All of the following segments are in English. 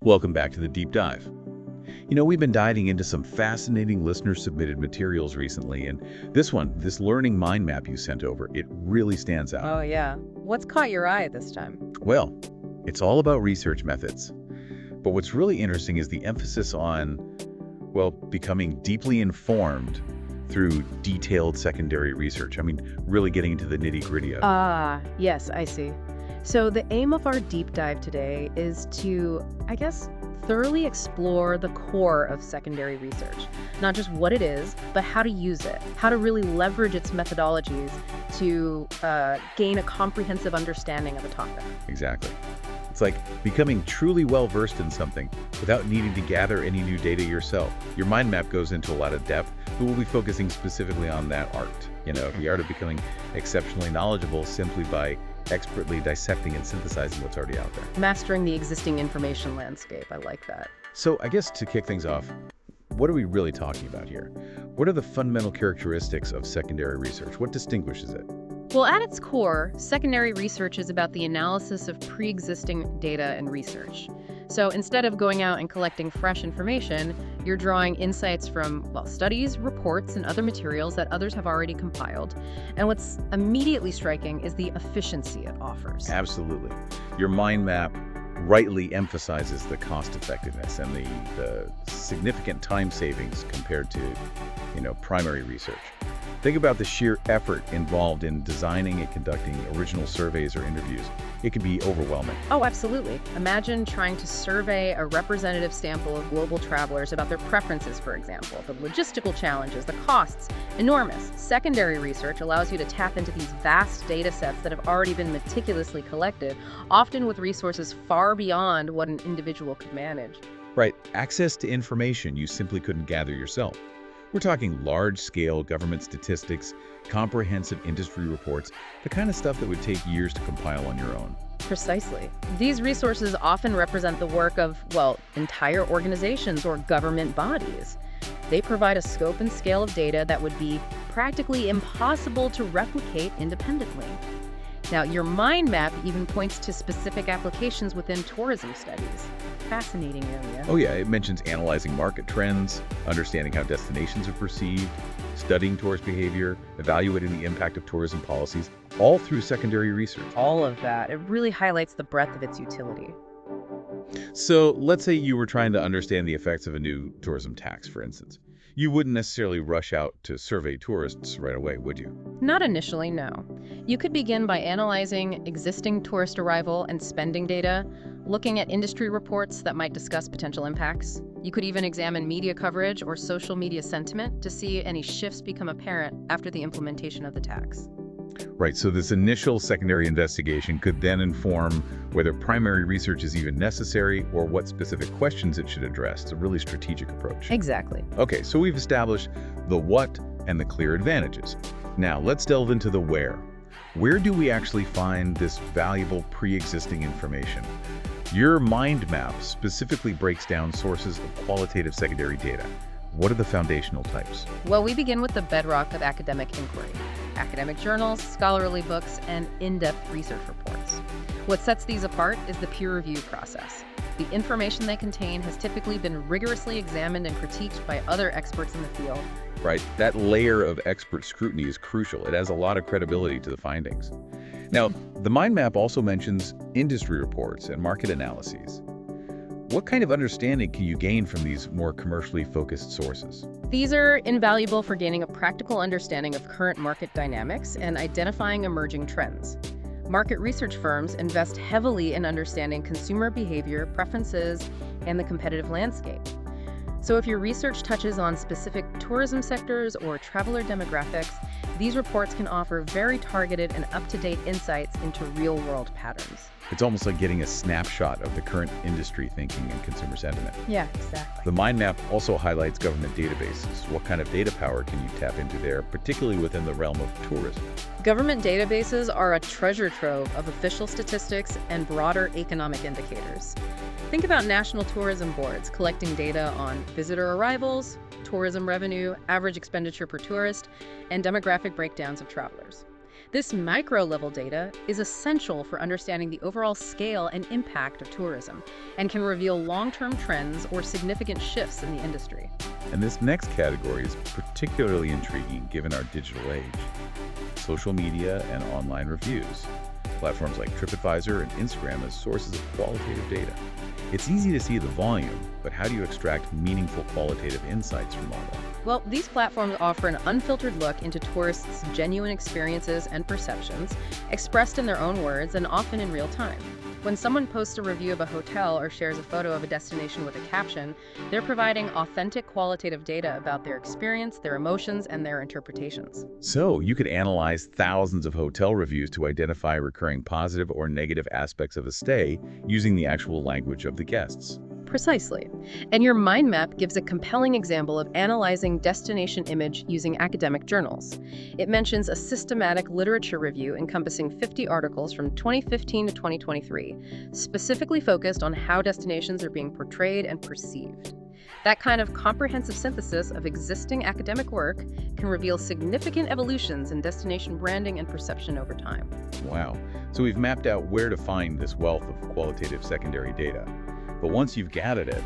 Welcome back to the Deep Dive. We've been diving into some fascinating listener-submitted materials recently, and this learning mind map you sent over, it really stands out. Oh, yeah. What's caught your eye this time? Well, it's all about research methods. But what's really interesting is the emphasis on, becoming deeply informed through detailed secondary research. Really getting into the nitty-gritty of it. Yes, I see. So the aim of our deep dive today is to, thoroughly explore the core of secondary research. Not just what it is, but how to use it, how to really leverage its methodologies to gain a comprehensive understanding of a topic. Exactly. It's like becoming truly well-versed in something without needing to gather any new data yourself. Your mind map goes into a lot of depth, but we'll be focusing specifically on that art. The art of becoming exceptionally knowledgeable simply by expertly dissecting and synthesizing what's already out there. Mastering the existing information landscape. I like that. So I guess to kick things off, what are we really talking about here? What are the fundamental characteristics of secondary research? What distinguishes it? Well, at its core, secondary research is about the analysis of pre-existing data and research. So instead of going out and collecting fresh information, you're drawing insights from, studies, reports, and other materials that others have already compiled. And what's immediately striking is the efficiency it offers. Absolutely. Your mind map rightly emphasizes the cost effectiveness and the significant time savings compared to, primary research. Think about the sheer effort involved in designing and conducting original surveys or interviews. It can be overwhelming. Oh, absolutely. Imagine trying to survey a representative sample of global travelers about their preferences, for example. The logistical challenges, the costs, enormous. Secondary research allows you to tap into these vast data sets that have already been meticulously collected, often with resources far beyond what an individual could manage. Right. Access to information you simply couldn't gather yourself. We're talking large-scale government statistics, comprehensive industry reports, the kind of stuff that would take years to compile on your own. Precisely. These resources often represent the work of, entire organizations or government bodies. They provide a scope and scale of data that would be practically impossible to replicate independently. Now, your mind map even points to specific applications within tourism studies. Fascinating area. Oh yeah, it mentions analyzing market trends, understanding how destinations are perceived, studying tourist behavior, evaluating the impact of tourism policies, all through secondary research. All of that. It really highlights the breadth of its utility. So let's say you were trying to understand the effects of a new tourism tax, for instance. You wouldn't necessarily rush out to survey tourists right away, would you? Not initially, no. You could begin by analyzing existing tourist arrival and spending data, looking at industry reports that might discuss potential impacts. You could even examine media coverage or social media sentiment to see any shifts become apparent after the implementation of the tax. Right, so this initial secondary investigation could then inform whether primary research is even necessary or what specific questions it should address. It's a really strategic approach. Exactly. Okay, so we've established the what and the clear advantages. Now, let's delve into the where. Where do we actually find this valuable pre-existing information? Your mind map specifically breaks down sources of qualitative secondary data. What are the foundational types? Well, we begin with the bedrock of academic inquiry. Academic journals, scholarly books, and in-depth research reports. What sets these apart is the peer review process. The information they contain has typically been rigorously examined and critiqued by other experts in the field. Right, that layer of expert scrutiny is crucial. It adds a lot of credibility to the findings. Now, the mind map also mentions industry reports and market analyses. What kind of understanding can you gain from these more commercially focused sources? These are invaluable for gaining a practical understanding of current market dynamics and identifying emerging trends. Market research firms invest heavily in understanding consumer behavior, preferences, and the competitive landscape. So if your research touches on specific tourism sectors or traveler demographics, these reports can offer very targeted and up-to-date insights into real-world patterns. It's almost like getting a snapshot of the current industry thinking and consumer sentiment. Yeah, exactly. The mind map also highlights government databases. What kind of data power can you tap into there, particularly within the realm of tourism? Government databases are a treasure trove of official statistics and broader economic indicators. Think about national tourism boards collecting data on visitor arrivals, tourism revenue, average expenditure per tourist, and demographic breakdowns of travelers. This micro-level data is essential for understanding the overall scale and impact of tourism and can reveal long-term trends or significant shifts in the industry. And this next category is particularly intriguing given our digital age. Social media and online reviews. Platforms like TripAdvisor and Instagram as sources of qualitative data. It's easy to see the volume, but how do you extract meaningful qualitative insights from all that? Well, these platforms offer an unfiltered look into tourists' genuine experiences and perceptions, expressed in their own words and often in real time. When someone posts a review of a hotel or shares a photo of a destination with a caption, they're providing authentic qualitative data about their experience, their emotions, and their interpretations. So you could analyze thousands of hotel reviews to identify recurring positive or negative aspects of a stay using the actual language of the guests. Precisely. And your mind map gives a compelling example of analyzing destination image using academic journals. It mentions a systematic literature review encompassing 50 articles from 2015 to 2023, specifically focused on how destinations are being portrayed and perceived. That kind of comprehensive synthesis of existing academic work can reveal significant evolutions in destination branding and perception over time. Wow. So we've mapped out where to find this wealth of qualitative secondary data. But once you've gathered it,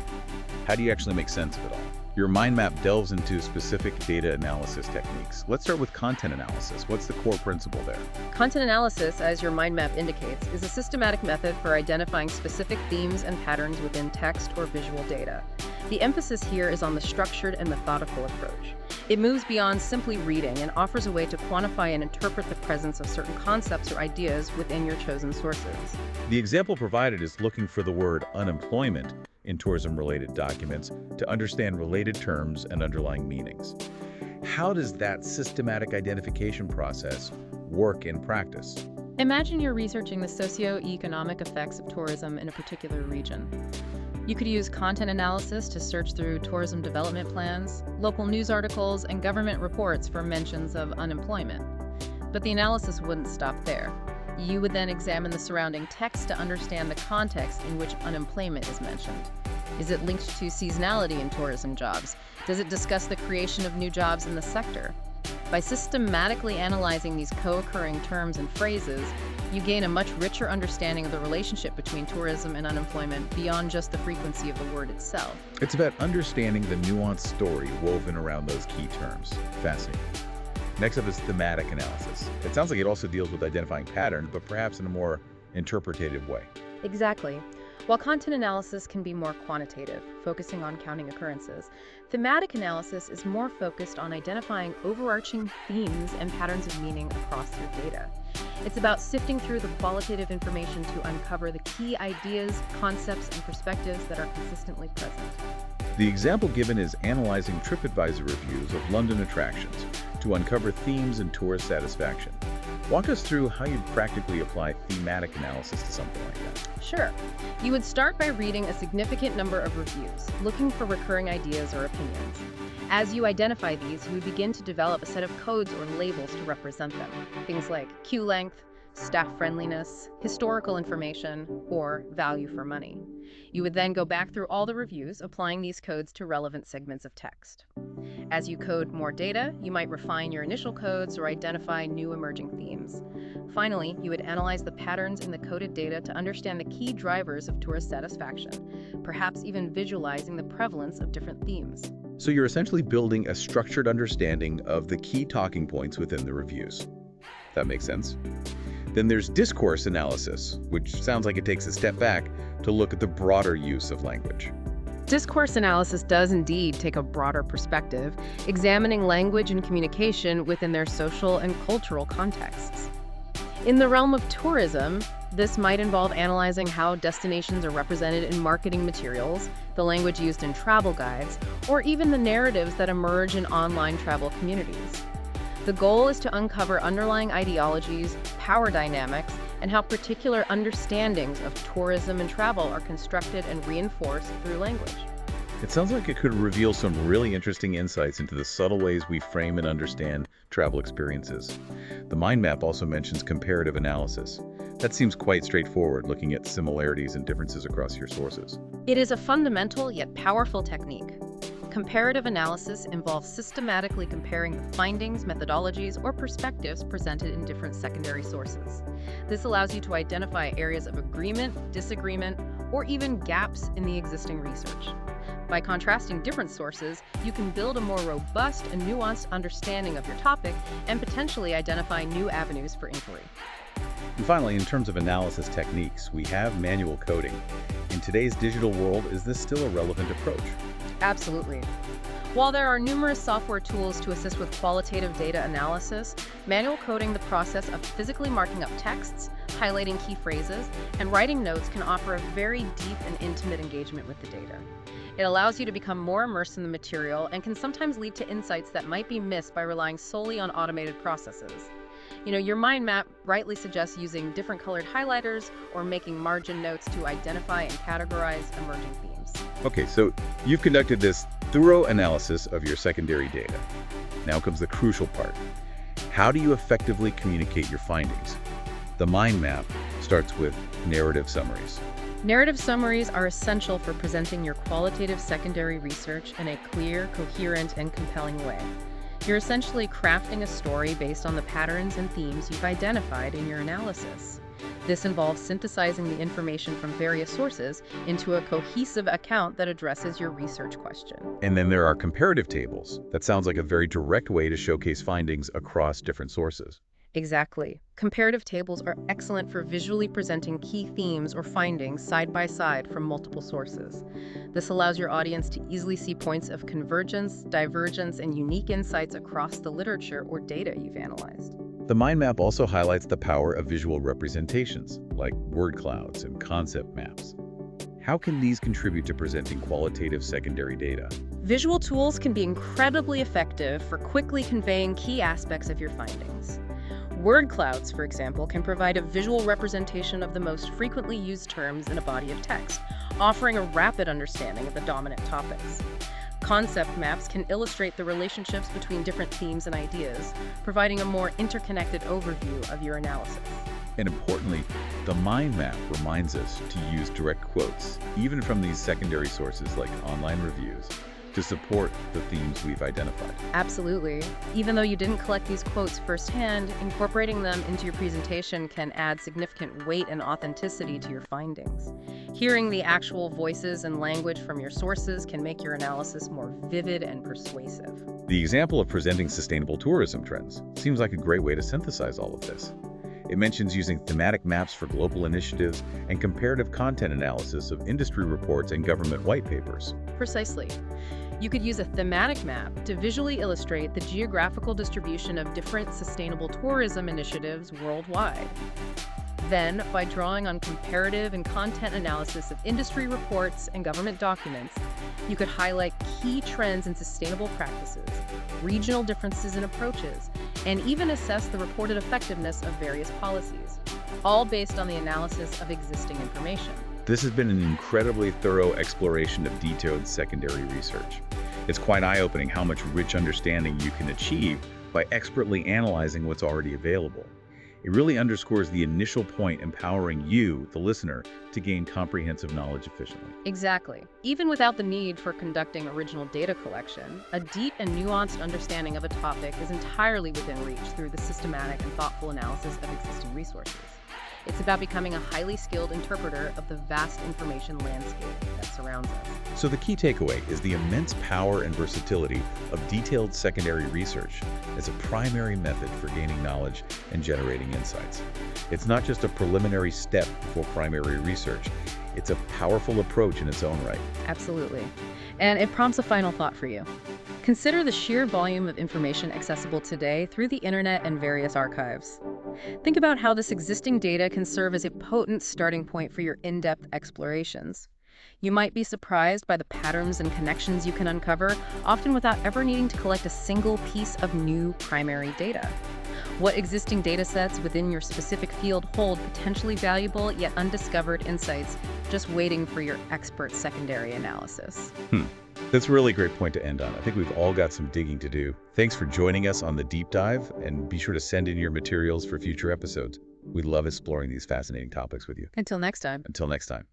how do you actually make sense of it all? Your mind map delves into specific data analysis techniques. Let's start with content analysis. What's the core principle there? Content analysis, as your mind map indicates, is a systematic method for identifying specific themes and patterns within text or visual data. The emphasis here is on the structured and methodical approach. It moves beyond simply reading and offers a way to quantify and interpret the presence of certain concepts or ideas within your chosen sources. The example provided is looking for the word unemployment in tourism-related documents to understand related terms and underlying meanings. How does that systematic identification process work in practice? Imagine you're researching the socio-economic effects of tourism in a particular region. You could use content analysis to search through tourism development plans, local news articles, and government reports for mentions of unemployment. But the analysis wouldn't stop there. You would then examine the surrounding text to understand the context in which unemployment is mentioned. Is it linked to seasonality in tourism jobs? Does it discuss the creation of new jobs in the sector? By systematically analyzing these co-occurring terms and phrases, you gain a much richer understanding of the relationship between tourism and unemployment beyond just the frequency of the word itself. It's about understanding the nuanced story woven around those key terms. Fascinating. Next up is thematic analysis. It sounds like it also deals with identifying patterns, but perhaps in a more interpretative way. Exactly. While content analysis can be more quantitative, focusing on counting occurrences, thematic analysis is more focused on identifying overarching themes and patterns of meaning across your data. It's about sifting through the qualitative information to uncover the key ideas, concepts, and perspectives that are consistently present. The example given is analyzing TripAdvisor reviews of London attractions to uncover themes and tourist satisfaction. Walk us through how you'd practically apply thematic analysis to something like that. Sure. You would start by reading a significant number of reviews, looking for recurring ideas or opinions. As you identify these, you would begin to develop a set of codes or labels to represent them. Things like queue length, staff friendliness, historical information, or value for money. You would then go back through all the reviews, applying these codes to relevant segments of text. As you code more data, you might refine your initial codes or identify new emerging themes. Finally, you would analyze the patterns in the coded data to understand the key drivers of tourist satisfaction, perhaps even visualizing the prevalence of different themes. So you're essentially building a structured understanding of the key talking points within the reviews. That makes sense. Then there's discourse analysis, which sounds like it takes a step back to look at the broader use of language. Discourse analysis does indeed take a broader perspective, examining language and communication within their social and cultural contexts. In the realm of tourism, this might involve analyzing how destinations are represented in marketing materials, the language used in travel guides, or even the narratives that emerge in online travel communities. The goal is to uncover underlying ideologies, power dynamics, and how particular understandings of tourism and travel are constructed and reinforced through language. It sounds like it could reveal some really interesting insights into the subtle ways we frame and understand travel experiences. The mind map also mentions comparative analysis. That seems quite straightforward, looking at similarities and differences across your sources. It is a fundamental yet powerful technique. Comparative analysis involves systematically comparing the findings, methodologies, or perspectives presented in different secondary sources. This allows you to identify areas of agreement, disagreement, or even gaps in the existing research. By contrasting different sources, you can build a more robust and nuanced understanding of your topic and potentially identify new avenues for inquiry. And finally, in terms of analysis techniques, we have manual coding. In today's digital world, is this still a relevant approach? Absolutely. While there are numerous software tools to assist with qualitative data analysis, manual coding, the process of physically marking up texts, highlighting key phrases, and writing notes, can offer a very deep and intimate engagement with the data. It allows you to become more immersed in the material and can sometimes lead to insights that might be missed by relying solely on automated processes. Your mind map rightly suggests using different colored highlighters or making margin notes to identify and categorize emerging themes. Okay, so you've conducted this thorough analysis of your secondary data. Now comes the crucial part. How do you effectively communicate your findings? The mind map starts with narrative summaries. Narrative summaries are essential for presenting your qualitative secondary research in a clear, coherent, and compelling way. You're essentially crafting a story based on the patterns and themes you've identified in your analysis. This involves synthesizing the information from various sources into a cohesive account that addresses your research question. And then there are comparative tables. That sounds like a very direct way to showcase findings across different sources. Exactly. Comparative tables are excellent for visually presenting key themes or findings side by side from multiple sources. This allows your audience to easily see points of convergence, divergence, and unique insights across the literature or data you've analyzed. The mind map also highlights the power of visual representations, like word clouds and concept maps. How can these contribute to presenting qualitative secondary data? Visual tools can be incredibly effective for quickly conveying key aspects of your findings. Word clouds, for example, can provide a visual representation of the most frequently used terms in a body of text, offering a rapid understanding of the dominant topics. Concept maps can illustrate the relationships between different themes and ideas, providing a more interconnected overview of your analysis. And importantly, the mind map reminds us to use direct quotes, even from these secondary sources like online reviews, to support the themes we've identified. Absolutely. Even though you didn't collect these quotes firsthand, incorporating them into your presentation can add significant weight and authenticity to your findings. Hearing the actual voices and language from your sources can make your analysis more vivid and persuasive. The example of presenting sustainable tourism trends seems like a great way to synthesize all of this. It mentions using thematic maps for global initiatives and comparative content analysis of industry reports and government white papers. Precisely. You could use a thematic map to visually illustrate the geographical distribution of different sustainable tourism initiatives worldwide. Then, by drawing on comparative and content analysis of industry reports and government documents, you could highlight key trends in sustainable practices, regional differences in approaches, and even assess the reported effectiveness of various policies, all based on the analysis of existing information. This has been an incredibly thorough exploration of detailed secondary research. It's quite eye-opening how much rich understanding you can achieve by expertly analyzing what's already available. It really underscores the initial point, empowering you, the listener, to gain comprehensive knowledge efficiently. Exactly. Even without the need for conducting original data collection, a deep and nuanced understanding of a topic is entirely within reach through the systematic and thoughtful analysis of existing resources. It's about becoming a highly skilled interpreter of the vast information landscape that surrounds us. So the key takeaway is the immense power and versatility of detailed secondary research as a primary method for gaining knowledge and generating insights. It's not just a preliminary step before primary research. It's a powerful approach in its own right. Absolutely. And it prompts a final thought for you. Consider the sheer volume of information accessible today through the internet and various archives. Think about how this existing data can serve as a potent starting point for your in-depth explorations. You might be surprised by the patterns and connections you can uncover, often without ever needing to collect a single piece of new primary data. What existing datasets within your specific field hold potentially valuable yet undiscovered insights just waiting for your expert secondary analysis? That's a really great point to end on. I think we've all got some digging to do. Thanks for joining us on the deep dive, and be sure to send in your materials for future episodes. We love exploring these fascinating topics with you. Until next time. Until next time.